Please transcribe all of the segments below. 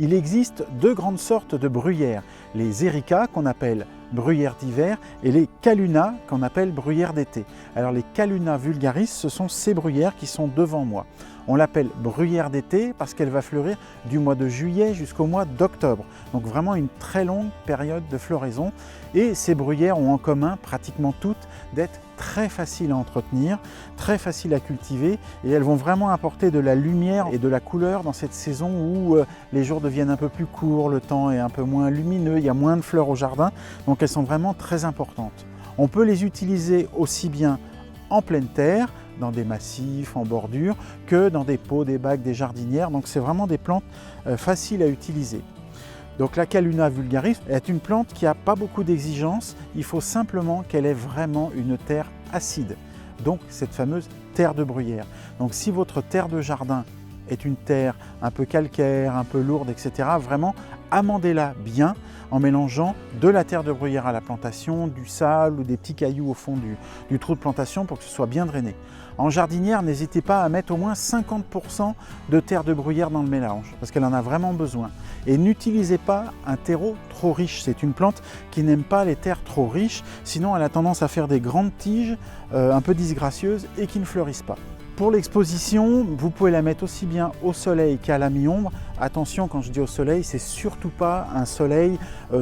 Il existe deux grandes sortes de bruyères, les Erica qu'on appelle bruyères d'hiver et les Calluna qu'on appelle bruyères d'été. Alors les Calluna vulgaris, ce sont ces bruyères qui sont devant moi. On l'appelle bruyère d'été parce qu'elle va fleurir du mois de juillet jusqu'au mois d'octobre. Donc vraiment une très longue période de floraison. Et ces bruyères ont en commun, pratiquement toutes, d'être très faciles à entretenir, très faciles à cultiver. Et elles vont vraiment apporter de la lumière et de la couleur dans cette saison où les jours deviennent un peu plus courts, le temps est un peu moins lumineux, il y a moins de fleurs au jardin. Donc elles sont vraiment très importantes. On peut les utiliser aussi bien en pleine terre, dans des massifs, en bordure, que dans des pots, des bacs, des jardinières. Donc c'est vraiment des plantes faciles à utiliser. Donc la Calluna vulgaris est une plante qui n'a pas beaucoup d'exigences, il faut simplement qu'elle ait vraiment une terre acide. Donc cette fameuse terre de bruyère. Donc si votre terre de jardin est une terre un peu calcaire, un peu lourde, etc., vraiment amendez-la bien en mélangeant de la terre de bruyère à la plantation, du sable ou des petits cailloux au fond du trou de plantation pour que ce soit bien drainé. En jardinière, n'hésitez pas à mettre au moins 50% de terre de bruyère dans le mélange parce qu'elle en a vraiment besoin. Et n'utilisez pas un terreau trop riche. C'est une plante qui n'aime pas les terres trop riches, sinon elle a tendance à faire des grandes tiges un peu disgracieuses et qui ne fleurissent pas. Pour l'exposition, vous pouvez la mettre aussi bien au soleil qu'à la mi-ombre. Attention, quand je dis au soleil, c'est surtout pas un soleil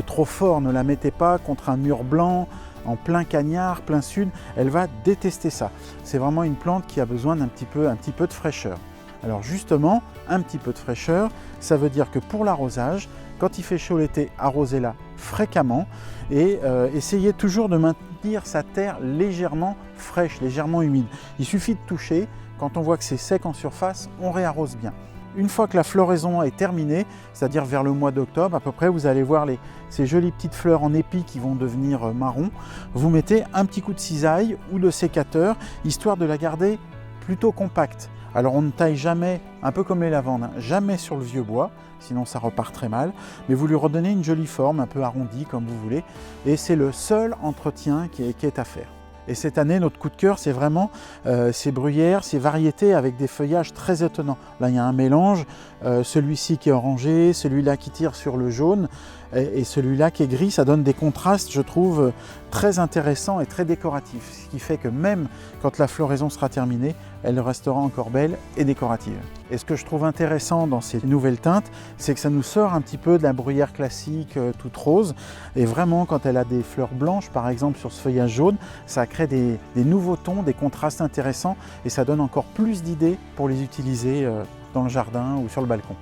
trop fort. Ne la mettez pas contre un mur blanc, en plein cagnard, plein sud. Elle va détester ça. C'est vraiment une plante qui a besoin d'un petit peu de fraîcheur. Alors justement, un petit peu de fraîcheur, ça veut dire que pour l'arrosage, quand il fait chaud l'été, arrosez-la fréquemment et essayez toujours de maintenir sa terre légèrement fraîche, légèrement humide. Il suffit de toucher, quand on voit que c'est sec en surface, on réarrose bien. Une fois que la floraison est terminée, c'est-à-dire vers le mois d'octobre à peu près, vous allez voir ces jolies petites fleurs en épi qui vont devenir marron. Vous mettez un petit coup de cisaille ou de sécateur, histoire de la garder plutôt compacte. Alors on ne taille jamais, un peu comme les lavandes, hein, jamais sur le vieux bois, sinon ça repart très mal, mais vous lui redonnez une jolie forme, un peu arrondie comme vous voulez, et c'est le seul entretien qui est à faire. Et cette année, notre coup de cœur, c'est vraiment ces bruyères, ces variétés avec des feuillages très étonnants. Là, il y a un mélange, celui-ci qui est orangé, celui-là qui tire sur le jaune et celui-là qui est gris. Ça donne des contrastes, je trouve, très intéressants et très décoratifs. Ce qui fait que même quand la floraison sera terminée, elle restera encore belle et décorative. Et ce que je trouve intéressant dans ces nouvelles teintes, c'est que ça nous sort un petit peu de la bruyère classique toute rose. Et vraiment, quand elle a des fleurs blanches, par exemple, sur ce feuillage jaune, ça crée des nouveaux tons, des contrastes intéressants et ça donne encore plus d'idées pour les utiliser dans le jardin ou sur le balcon.